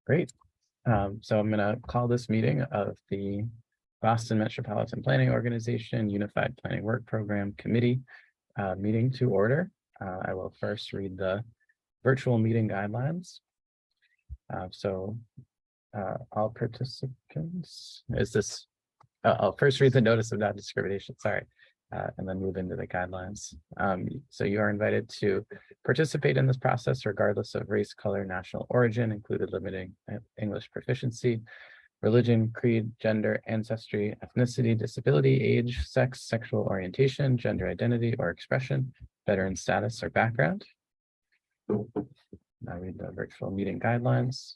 Great. So I'm going to call this meeting of the Boston Metropolitan Planning Organization Unified Planning Work Program Committee meeting to order. I will first read the virtual meeting guidelines. All participants, I'll first read the notice of non-discrimination, sorry, and then move into the guidelines. So you are invited to participate in this process regardless of race, color, national origin, included limiting English proficiency, religion, creed, gender, ancestry, ethnicity, disability, age, sex, sexual orientation, gender identity or expression, veteran status or background. Now read the virtual meeting guidelines.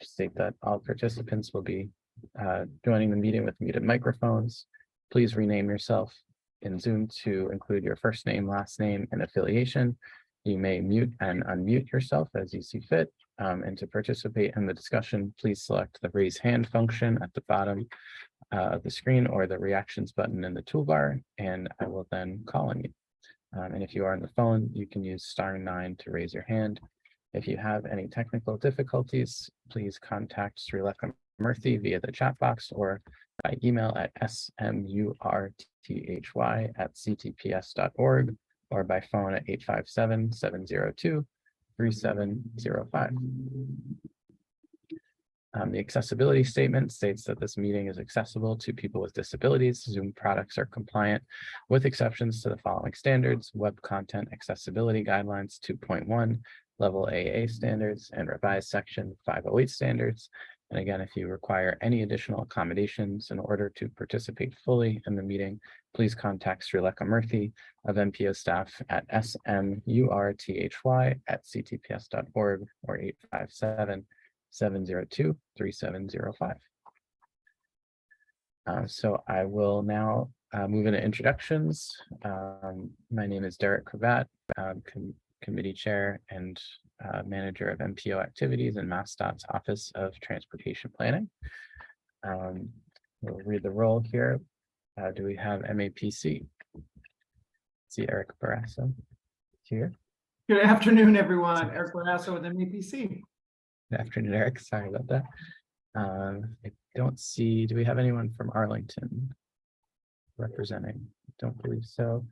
State that all participants will be joining the meeting with muted microphones. Please rename yourself in Zoom to include your first name, last name, and affiliation. You may mute and unmute yourself as you see fit. And to participate in the discussion, please select the raise hand function at the bottom of the screen or the reactions button in the toolbar, and I will then call on you. And if you are on the phone, you can use *9 to raise your hand. If you have any technical difficulties, please contact Srilekha Murthy via the chat box or by email at smurthy@ctps.org or by phone at 857-702-3705. The accessibility statement states that this meeting is accessible to people with disabilities. Zoom products are compliant with exceptions to the following standards: Web Content Accessibility Guidelines 2.1, Level AA standards, and revised Section 508 standards. And again, if you require any additional accommodations in order to participate fully in the meeting, please contact Srilekha Murthy of MPO staff at smurthy@ctps.org or 857-702-3705. So I will now move into introductions. My name is Derek Cravat, committee chair and manager of MPO activities in MassDOT's Office of Transportation Planning. We'll read the roll here. Do we have MAPC? See Eric Barrasso here. Good afternoon, everyone. Eric Barrasso with MAPC. Good afternoon, Eric. Sorry about that. I don't see, do we have anyone from Arlington representing? Don't believe so.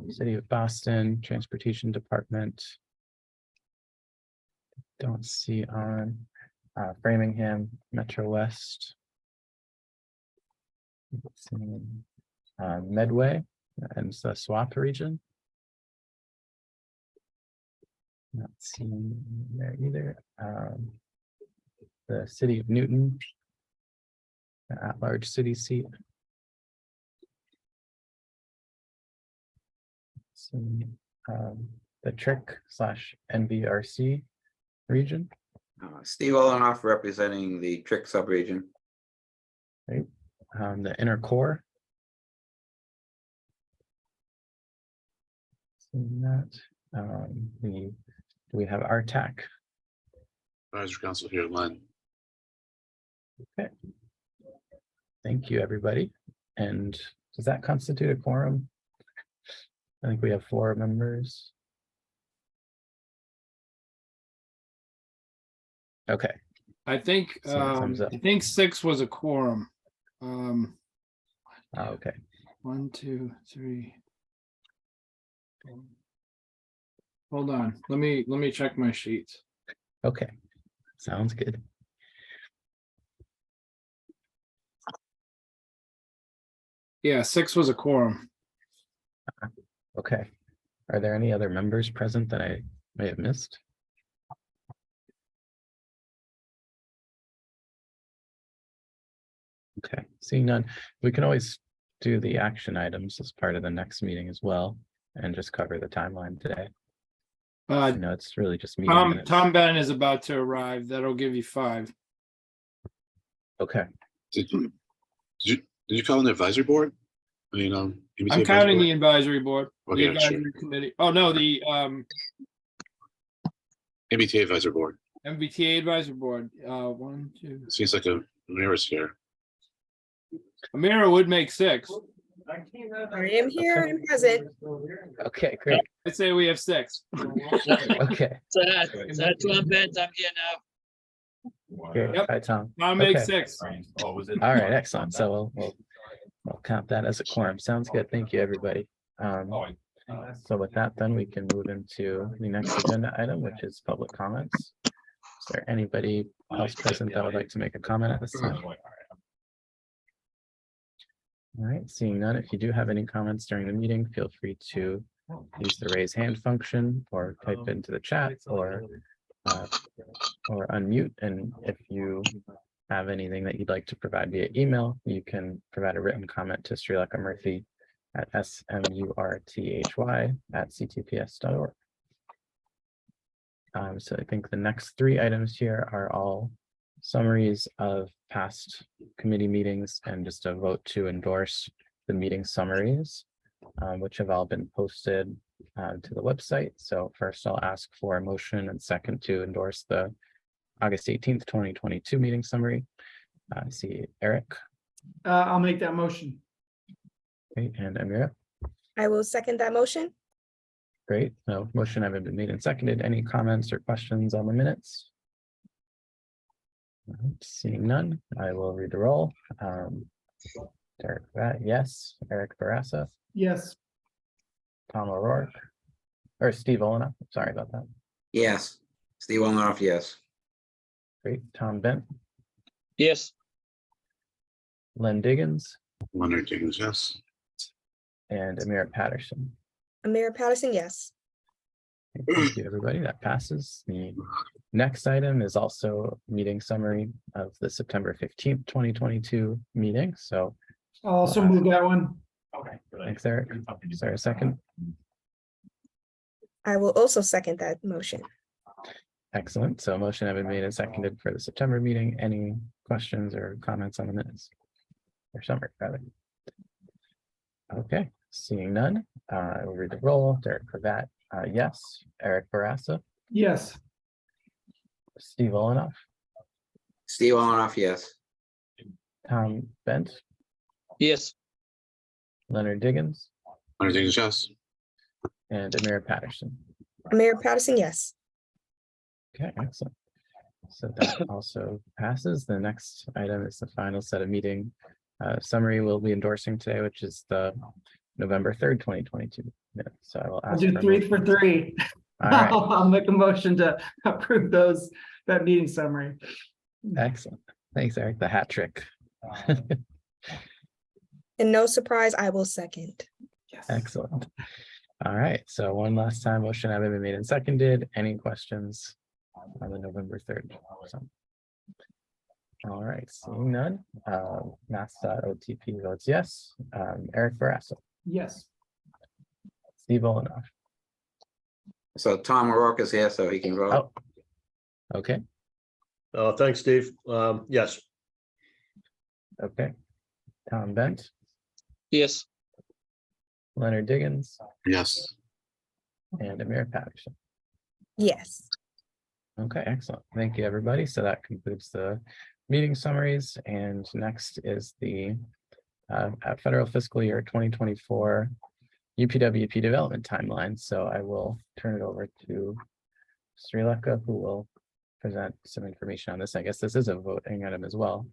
City of Boston, Transportation Department. Don't see on Framingham, Metro West. Medway and the SWAP region. Not seeing there either. The City of Newton, the at-large city seat. The TRIC/NVRC region. Steve Olenoff representing the TRIC subregion. Right. The inner core. Seeing that. We have RTAC. Advisory Council here, Len. Okay. Thank you, everybody. And does that constitute a quorum? I think we have 4 members. Okay. I think thumbs up. 6 was a quorum. Okay. 1, 2, 3. Hold on. Let me check my sheets. Okay. Sounds good. Yeah, 6 was a quorum. Okay. Are there any other members present that I may have missed? Okay, seeing none, we can always do the action items as part of the next meeting as well and just cover the timeline today. I know it's really just me. Tom Ben is about to arrive. That'll give you 5. Okay. Did you call an advisory board? I mean, I'm counting the advisory board, okay, the advisory committee. Oh no, the MBTA advisory board. MBTA advisory board. 1, 2. Seems like a mirror's here. Amira would make 6. I am here and present. Okay, great. I'd say we have 6. Okay. So that's Tom Benz. I'm here now. Great. Yep. Hi, Tom. I'll make Okay. 6. All right, excellent. So we'll count that as a quorum. Sounds good. Thank you, everybody. So with that, then we can move into the next agenda item, which is public comments. Is there anybody else present that would like to make a comment at this time? All right, seeing none, if you do have any comments during the meeting, feel free to use the raise hand function or type it into the chat or unmute. And if you have anything that you'd like to provide via email, you can provide a written comment to Srilekha Murthy at smurthy@ctps.org. So I think the next 3 items here are all summaries of past committee meetings and just a vote to endorse the meeting summaries, which have all been posted to the website. So first I'll ask for a motion and second to endorse the August 18th, 2022 meeting summary. I see Eric. I'll make that motion. Great, and Amira. I will second that motion. Great. No motion having been made and seconded. Any comments or questions on the minutes? All right, seeing none, I will read the roll. Derek Pratt, yes. Eric Barassa, Yes. Tom O'Rourke, or Steve Olena. Sorry about that. Yes. Steve Olenoff, yes. Great. Tom Bent, Yes. Len Diggins, Leonard Diggins, yes. and Amira Patterson. Amira Patterson, yes. Thank you, everybody. That passes. The next item is also meeting summary of the September 15th, 2022 meeting. So I'll also move that one. thanks, Eric. Is there a second? I will also second that motion. Excellent. So a motion having been made and seconded for the September meeting. Any questions or comments on the minutes? Or summary, rather. Okay, seeing none, I will read the roll. Derek Pratt, yes. Eric Barassa, Yes. Steve Olenoff, Steve Olenoff, yes. Tom Bent, Yes. Leonard Diggins, Leonard Diggins, yes. and Amira Patterson. Amira Patterson, yes. Okay, excellent. So that also passes. The next item is the final set of meeting summary we'll be endorsing today, which is the November 3rd, 2022 minutes. So I will I'll ask. do for a 3 motion. for 3. All right, I'll make a motion to approve that meeting summary. excellent. Thanks, Eric. The hat trick. And no surprise, I will second. Yes. Excellent. All right, so one last time, motion having been made and seconded. Any questions on the November 3rd? All right, seeing none, Mass.OTP votes yes. Eric Barassa, Yes. Steve Olenoff. So Tom O'Rourke is here, so he can vote. Oh, okay, Thanks, Steve. Yes. okay. Tom Bent, Yes. Leonard Diggins, Yes. and Amira Patterson. Yes. Okay, excellent. Thank you, everybody. So that concludes the meeting summaries. And next is the federal fiscal year 2024 UPWP development timeline. So I will turn it over to Srilekha, who will present some information on this. I guess this is a voting item as well,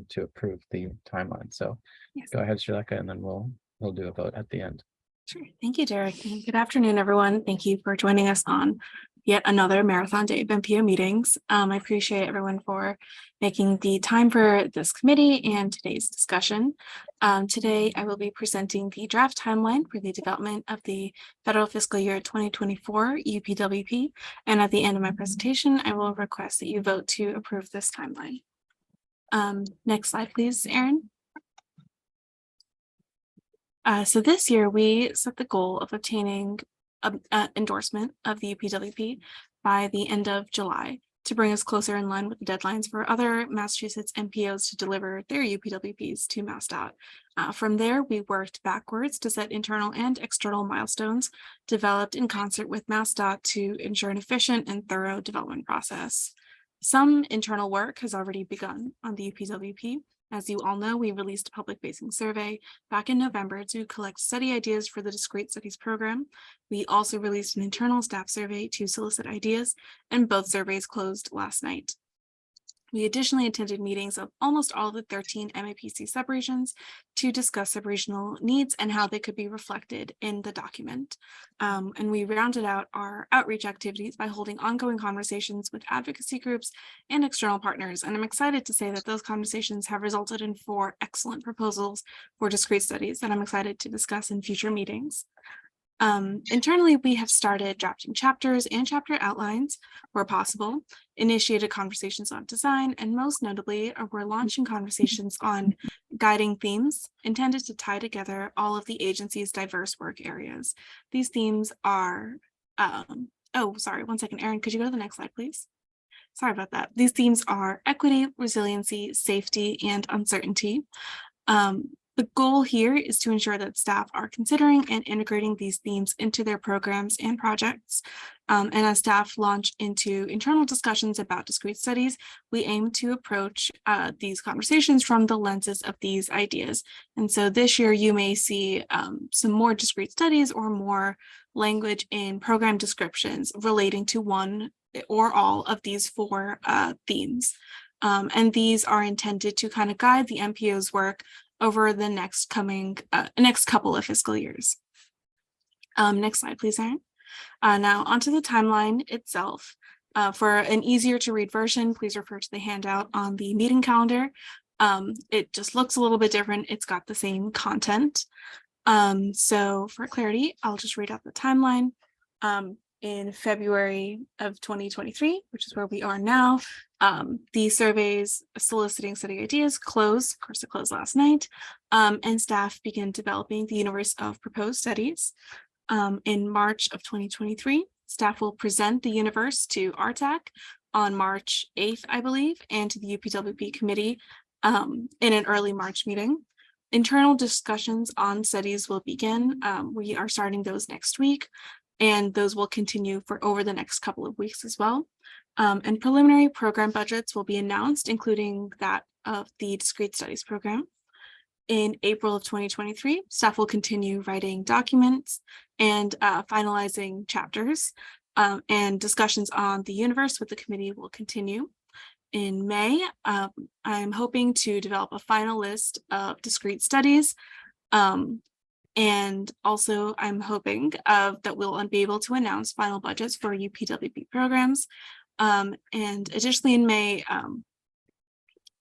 to approve the timeline. So Yes. go ahead, Srilekha, and then we'll do a vote at the end. Sure. Thank you, Derek. And good afternoon, everyone. Thank you for joining us on yet another marathon day of MPO meetings. I appreciate everyone for making the time for this committee and today's discussion. Today, I will be presenting the draft timeline for the development of the federal fiscal year 2024 UPWP. And at the end of my presentation, I will request that you vote to approve this timeline. Next slide, please, Erin. So this year, we set the goal of obtaining endorsement of the UPWP by the end of July to bring us closer in line with the deadlines for other Massachusetts MPOs to deliver their UPWPs to MassDOT. From there, we worked backwards to set internal and external milestones developed in concert with MassDOT to ensure an efficient and thorough development process. Some internal work has already begun on the UPWP. As you all know, we released a public-facing survey back in November to collect study ideas for the Discrete Studies program. We also released an internal staff survey to solicit ideas, and both surveys closed last night. We additionally attended meetings of almost all of the 13 MAPC subregions to discuss subregional needs and how they could be reflected in the document. And we rounded out our outreach activities by holding ongoing conversations with advocacy groups and external partners. And I'm excited to say that those conversations have resulted in 4 excellent proposals for discrete studies that I'm excited to discuss in future meetings. Internally, we have started drafting chapters and chapter outlines where possible, initiated conversations on design, and most notably, we're launching conversations on guiding themes intended to tie together all of the agency's diverse work areas. These themes are, oh, sorry, one second, Erin, could you go to the next slide, please? Sorry about that. These themes are equity, resiliency, safety, and uncertainty. The goal here is to ensure that staff are considering and integrating these themes into their programs and projects. And as staff launch into internal discussions about discrete studies, we aim to approach these conversations from the lenses of these ideas. And so this year you may see some more discrete studies or more language in program descriptions relating to one or all of these 4 themes. And these are intended to kind of guide the MPO's work over the next couple of fiscal years. Next slide, please, Erin. Now onto the timeline itself. For an easier to read version, please refer to the handout on the meeting calendar. It just looks a little bit different. It's got the same content. So for clarity, I'll just read out the timeline. In February of 2023, which is where we are now, the surveys soliciting study ideas close. Of course, it closed last night, and staff begin developing the universe of proposed studies. In March of 2023, staff will present the universe to RTAC on March 8th, I believe, and to the UPWP committee in an early March meeting. Internal discussions on studies will begin. We are starting those next week, and those will continue for over the next couple of weeks as well. And preliminary program budgets will be announced, including that of the discrete studies program. In April of 2023, staff will continue writing documents and finalizing chapters, and discussions on the universe with the committee will continue. In May, I'm hoping to develop a final list of discrete studies. And also I'm hoping that we'll be able to announce final budgets for UPWP programs. And additionally in May,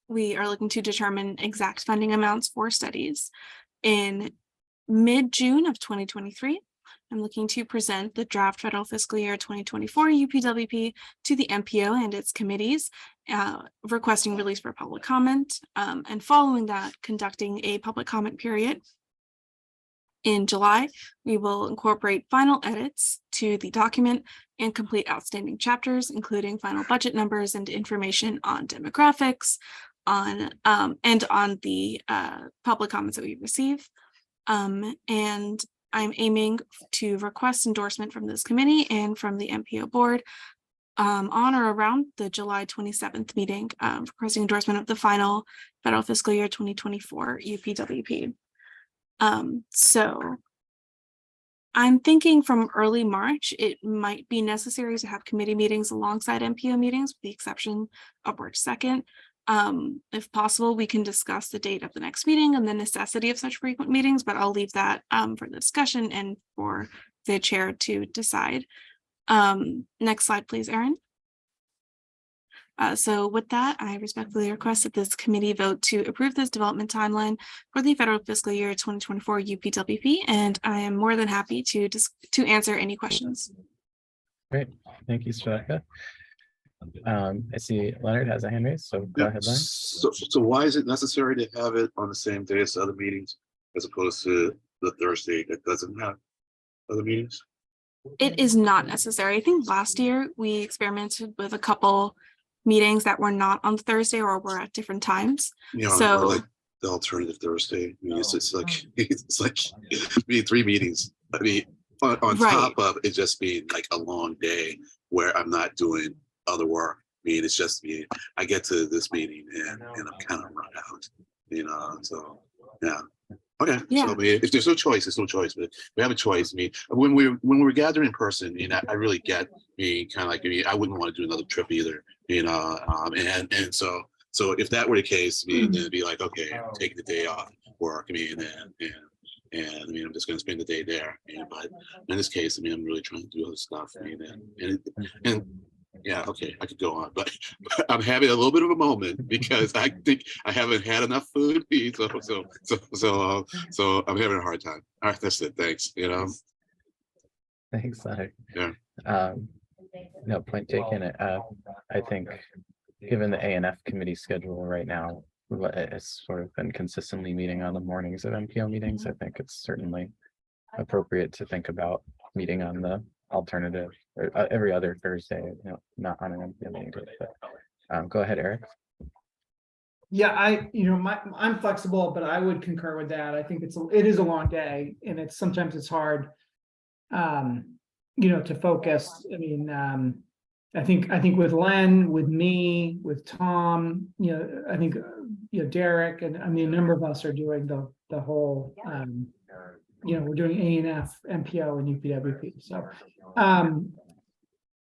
we are looking to determine exact funding amounts for studies. In mid-June of 2023, I'm looking to present the draft federal fiscal year 2024 UPWP to the MPO and its committees, requesting release for public comment, and following that, conducting a public comment period. In July, we will incorporate final edits to the document and complete outstanding chapters, including final budget numbers and information on demographics, and on the public comments that we receive. And I'm aiming to request endorsement from this committee and from the MPO board on or around the July 27th meeting, requesting endorsement of the final federal fiscal year 2024 UPWP. So I'm thinking from early March, it might be necessary to have committee meetings alongside MPO meetings, with the exception of March 2nd. If possible, we can discuss the date of the next meeting and the necessity of such frequent meetings, but I'll leave that for the discussion and for the chair to decide. Next slide, please, Erin. So with that, I respectfully request that this committee vote to approve this development timeline for the federal fiscal year 2024 UPWP, and I am more than happy to answer any questions. Great, thank you, Straka. I see Leonard has a hand raised, so go ahead, Leonard. So why is it necessary to have it on the same day as other meetings as opposed to the Thursday that doesn't have other meetings? It is not necessary. I think last year we experimented with a couple meetings that were not on Thursday or were at different times. You know, So- or like the alternative Thursday. I mean, it's like being 3 meetings. I mean, on Right. top of it just being like a long day where I'm not doing other work. I mean, it's just me. I get to this meeting and I'm kind of run out, you know. So yeah, Okay, Yeah. so I mean, if there's no choice, there's no choice, but we have a choice. I mean, when we're gathering in person, I mean, I really get me kind of like, I mean, I wouldn't want to do another trip either, you know, and so if that were the case, I mean, then it'd be like, okay, I'm taking the day off work, I mean, and I mean, I'm just gonna spend the day there, but in this case, I mean, I'm really trying to do other stuff, I mean, and yeah, okay, I could go on, but I'm having a little bit of a moment because I think I haven't had enough food to eat, so I'm having a hard time. All right, that's it. Thanks. You know. Thanks, Leonard. Yeah. No, point taken. I think, given the ANF committee schedule right now, it's sort of been consistently meeting on the mornings of MPO meetings. I think it's certainly appropriate to think about meeting on the alternative or every other Thursday, you know, not on an MPO meeting. But go ahead, Eric. Yeah, I'm flexible, but I would concur with that. I think it is a long day and sometimes it's hard. To focus. I mean, I think with Len, with me, with Tom, I think, Derek and I mean, a number of us are doing the whole, we're doing ANF, MPO and UPWP. So,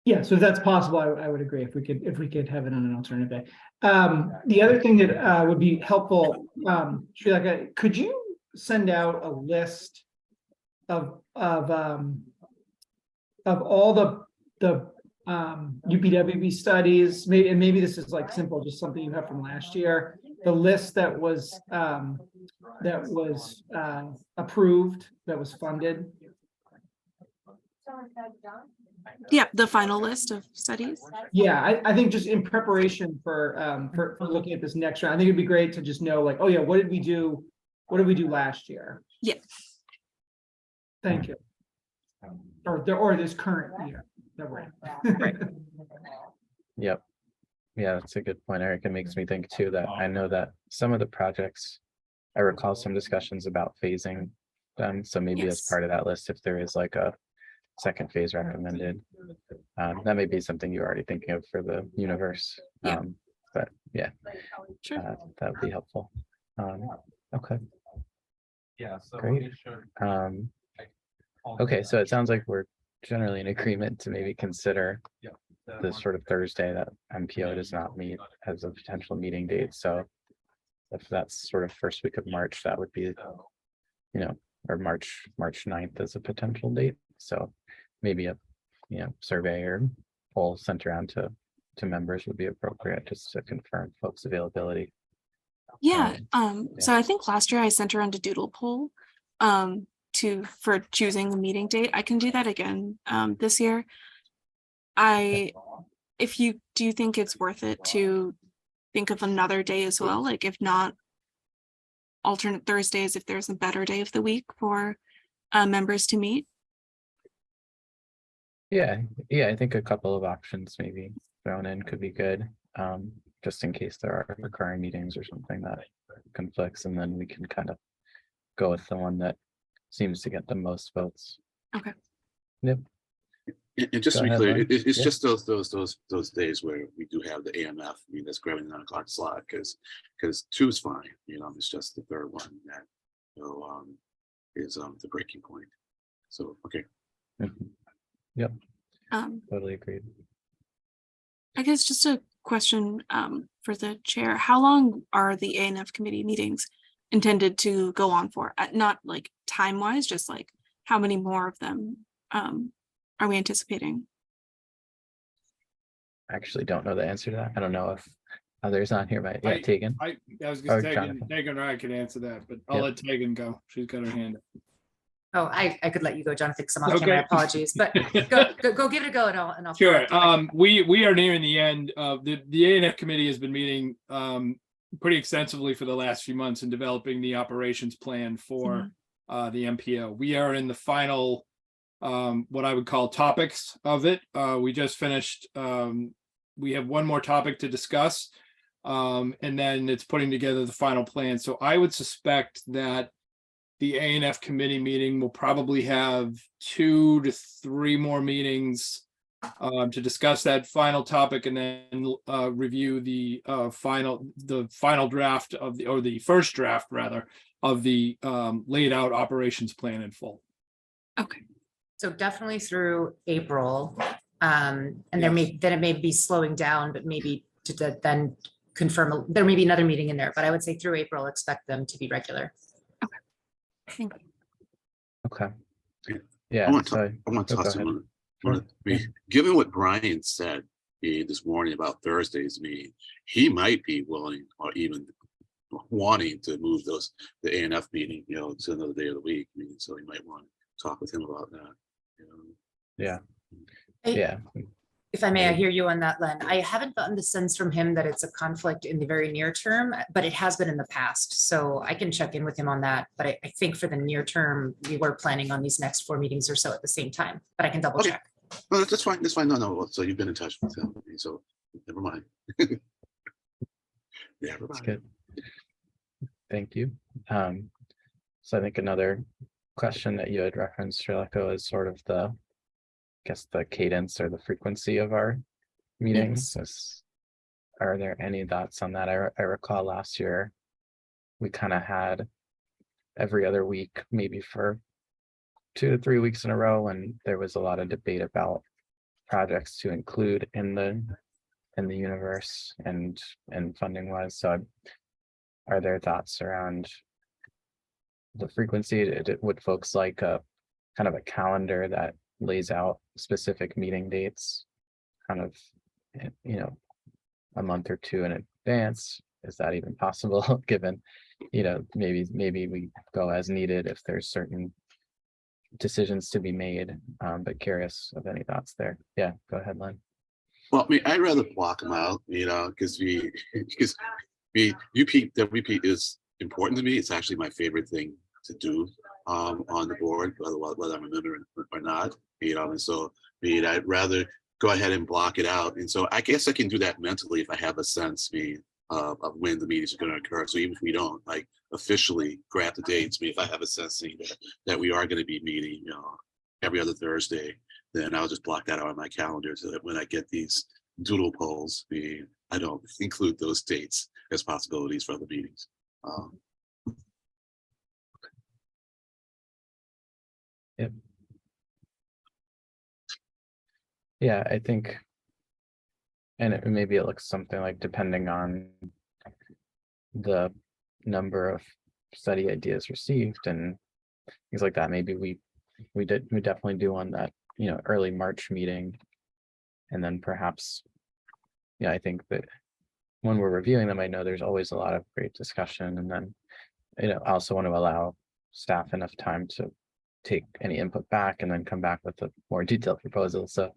yeah, so if that's possible, I would agree if we could have it on an alternative day. The other thing that would be helpful, Srilekha, could you send out a list of all the UPWP studies, maybe this is like simple, just something you have from last year, the list that was approved, that was funded. Yeah, the final list of studies. Yeah, I think just in preparation for looking at this next round, I think it'd be great to just know, like, oh yeah, what did we do last year? Yeah. Thank you. Or this current year that we're in. Yep. Yeah, that's a good point, Eric. It makes me think too that I know that some of the projects, I recall some discussions about phasing them. So maybe as Yes. part of that list, if there is like a second phase recommended, that may be something you're already thinking of for the universe. Yeah. But yeah, Sure. that would be helpful. Okay, Yeah. So great. Okay, so it sounds like we're generally in agreement to maybe consider this sort of Thursday that MPO does not meet as a potential meeting date. So if that's sort of first week of March, that would be, or March 9th as a potential date. So maybe a, survey or poll sent around to members would be appropriate just to confirm folks' availability. Yeah. yeah. So I think last year I sent around a doodle poll for choosing a meeting date. I can do that again this year. Do you think it's worth it to think of another day as well? Like if not alternate Thursdays, if there's a better day of the week for members to meet? Yeah, I think a couple of options maybe thrown in could be good. Just in case there are recurring meetings or something that conflicts, and then we can kind of go with the one that seems to get the most votes. Okay. Yep. And just Go to be ahead, clear, Len. it's Yeah. just those days where we do have the AMF. I mean, that's grabbing the 9 o'clock slot because 2 is fine. It's just the third one that is the breaking point. So okay. Mhm. Yep, Um, totally agreed. I guess just a question for the chair. How long are the ANF committee meetings intended to go on for? Not like time wise, just like how many more of them are we anticipating? I actually don't know the answer to that. I don't know if others on here might, I- Tegan. I was Or gonna say, Jonathan. Tegan or I could answer that, but I'll Yep. let Tegan go. She's got her hand up. Oh, I could let you go, Jonathan, because I'm off camera. Okay. Apologies, but go give it a go and I'll. Sure. We are nearing the end of the ANF committee has been meeting pretty extensively for the last few months in developing the operations plan for the MPO. We are in the final what I would call topics of it. We just finished. We have one more topic to discuss, and then it's putting together the final plan. So I would suspect that the ANF committee meeting will probably have 2 to 3 more meetings to discuss that final topic, and then review the final draft of the first draft rather of the laid out operations plan in full. Okay. So definitely through April. And there may, then it may be slowing down, but maybe to then confirm, there may be another meeting in there, but I would say through April, expect them to be regular. Thank you. Okay. Yeah. Yeah. I want so- to, I want to oh, go toss ahead. in Sure. given what Brian said this morning about Thursday's meeting, he might be willing or even wanting to move the ANF meeting, to another day of the week. I mean, so you might want to talk with him about that. Yeah. Hey, Yeah. If I may, I hear you on that, Len. I haven't gotten the sense from him that it's a conflict in the very near term, but it has been in the past. So I can check in with him on that. But I think for the near term, we were planning on these next 4 meetings or so at the same time, but I can double Okay. check. No, that's fine. That's fine. No. So you've been in touch with him. So never mind. Never That's mind. good. Thank you. So I think another question that you had referenced, Sherlocko, is sort of the cadence or the frequency of our meetings. Are there any thoughts on that? I recall last year, we kind of had every other week, maybe for 2 to 3 weeks in a row, and there was a lot of debate about projects to include in the universe and funding wise. So are there thoughts around the frequency? Would folks like a kind of a calendar that lays out specific meeting dates kind of, a month or 2 in advance? Is that even possible given, maybe we go as needed if there's certain decisions to be made, but curious of any thoughts there. Yeah, go ahead, Len. Well, I mean, I'd rather block them out, because WP is important to me. It's actually my favorite thing to do on the board, whether I'm a member or not. And so I'd rather go ahead and block it out. And so I guess I can do that mentally if I have a sense of when the meetings are going to occur. So even if we don't officially grab the dates, if I have a sense that we are going to be meeting every other Thursday, then I'll just block that out on my calendar so that when I get these doodle polls, I don't include those dates as possibilities for other meetings. Yep. Yeah, I think, and maybe it looks something like, depending on the number of study ideas received and things like that, maybe we definitely do on that, early March meeting. And then perhaps, I think that when we're reviewing them, I know there's always a lot of great discussion. And then, I also want to allow staff enough time to take any input back and then come back with a more detailed proposal. So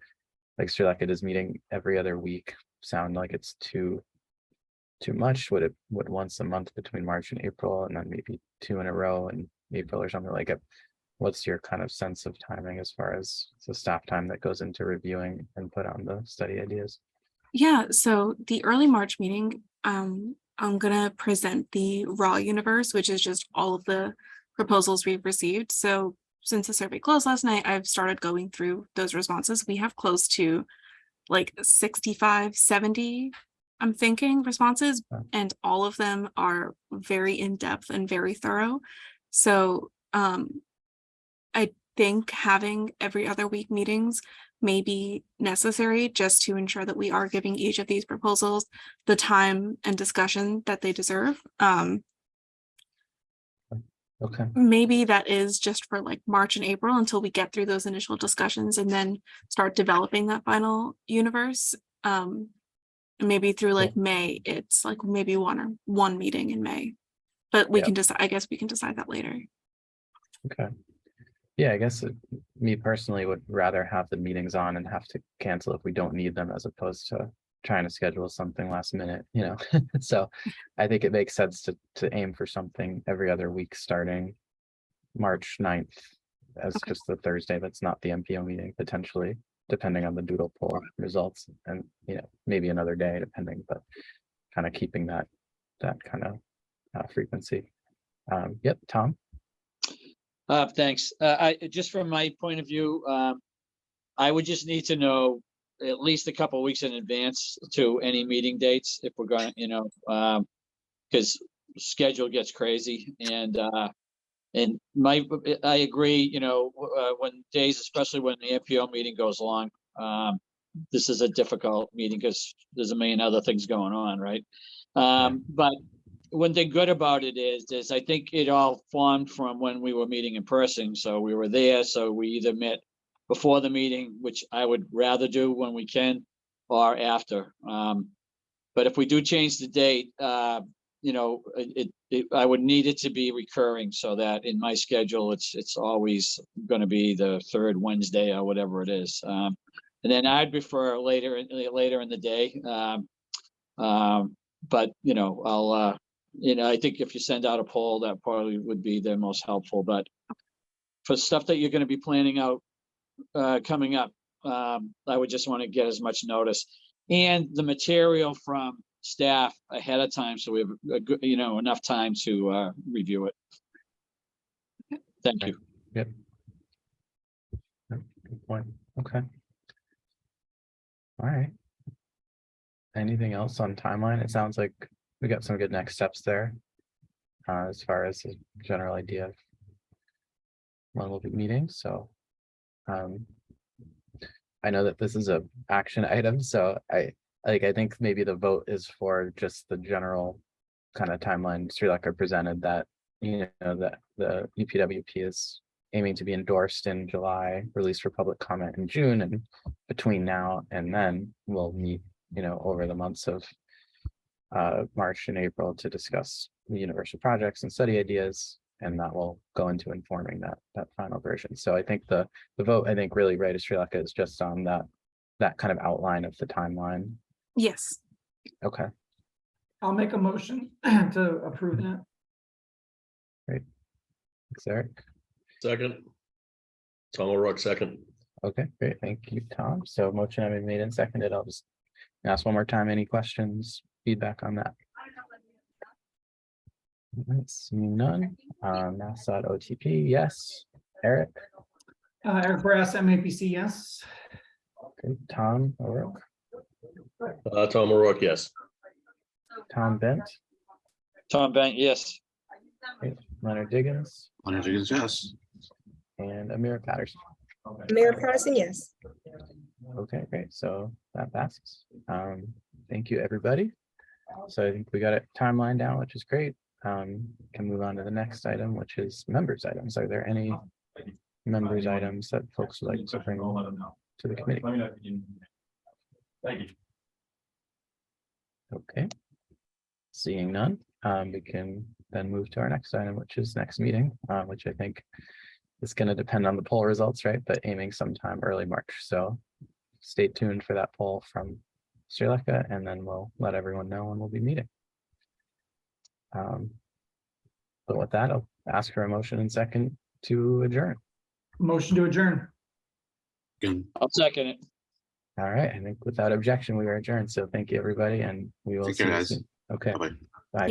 like Sherlocko, does meeting every other week sound like it's too much? Would once a month between March and April, and then maybe 2 in a row in April or something like it? What's your kind of sense of timing as far as the staff time that goes into reviewing and put on the study ideas? Yeah, so the early March meeting, I'm gonna present the raw universe, which is just all of the proposals we've received. So since the survey closed last night, I've started going through those responses. We have close to like 65, 70, I'm thinking, responses, and all of them are very in-depth and very thorough. So I think having every other week meetings may be necessary just to ensure that we are giving each of these proposals the time and discussion that they deserve. Okay. Maybe that is just for like March and April until we get through those initial discussions and then start developing that final universe. Maybe through like May, it's like maybe one meeting in May, but we can decide. I guess we can decide that later. Okay. Yeah, I guess me personally would rather have the meetings on and have to cancel if we don't need them, as opposed to trying to schedule something last minute, So I think it makes sense to aim for something every other week starting March 9th as just the Thursday that's not the MPO meeting, potentially, depending on the doodle poll results, and maybe another day depending, but kind of keeping that kind of frequency. Yep, Tom. Thanks. Just from my point of view, I would just need to know at least a couple of weeks in advance to any meeting dates if we're going to, because schedule gets crazy and I agree, you know, when days, especially when the MPO meeting goes long, this is a difficult meeting because there's a million other things going on, right? But one thing good about it is I think it all formed from when we were meeting in person. So we were there, so we either met before the meeting, which I would rather do when we can, or after. But if we do change the date, you know, I would need it to be recurring so that in my schedule, it's always going to be the third Wednesday or whatever it is. And then I'd prefer later in the day. But you know, I'll you know, I think if you send out a poll, that probably would be the most helpful. But for stuff that you're going to be planning out coming up, I would just want to get as much notice and the material from staff ahead of time, so we have a good, you know, enough time to review it. Thank you. Yep. Good point. Okay. All right. Anything else on timeline? It sounds like we got some good next steps there. As far as the general idea of when we'll be meeting. So I know that this is a action item, so I think maybe the vote is for just the general kind of timeline Sri Lanka presented, that, you know, that the UPWP is aiming to be endorsed in July, released for public comment in June, and between now and then we'll meet, you know, over the months of March and April to discuss the universal projects and study ideas, and that will go into informing that final version. So I think the vote, I think really right as Sri Lanka is just on that kind of outline of the timeline. Yes. Okay, I'll make a motion to approve that. thanks, Eric. Second. Tom O'Rourke, second. Okay, great. Thank you, Tom. So motion having been made and seconded, I'll just ask one more time. Any questions, feedback on that? Let's see, none. Massad OTP, yes. Eric, Eric Brass, MAPC, yes. okay. Tom O'Rourke, Tom O'Rourke, yes. Tom Bent, Tom Bank, yes. okay. Leonard Diggins, Leonard Diggins, yes. and Amir Patterson. Mayor Patterson, yes. Okay, great. So that passes. Thank you, everybody. So I think we got a timeline down, which is great. Can move on to the next item, which is members items. Are there any members items that folks would like to bring to the committee? Thank you. Okay. Seeing none, we can then move to our next item, which is next meeting, which I think is going to depend on the poll results, right? But aiming sometime early March. So stay tuned for that poll from Sri Lanka, and then we'll let everyone know when we'll be meeting. But with that, I'll ask for a motion and second to adjourn. Motion to adjourn. Again. I'll second it. All right, I think without objection, we are adjourned. So thank you, everybody, and we will Take see care, you guys. soon. Okay, Bye-bye. bye.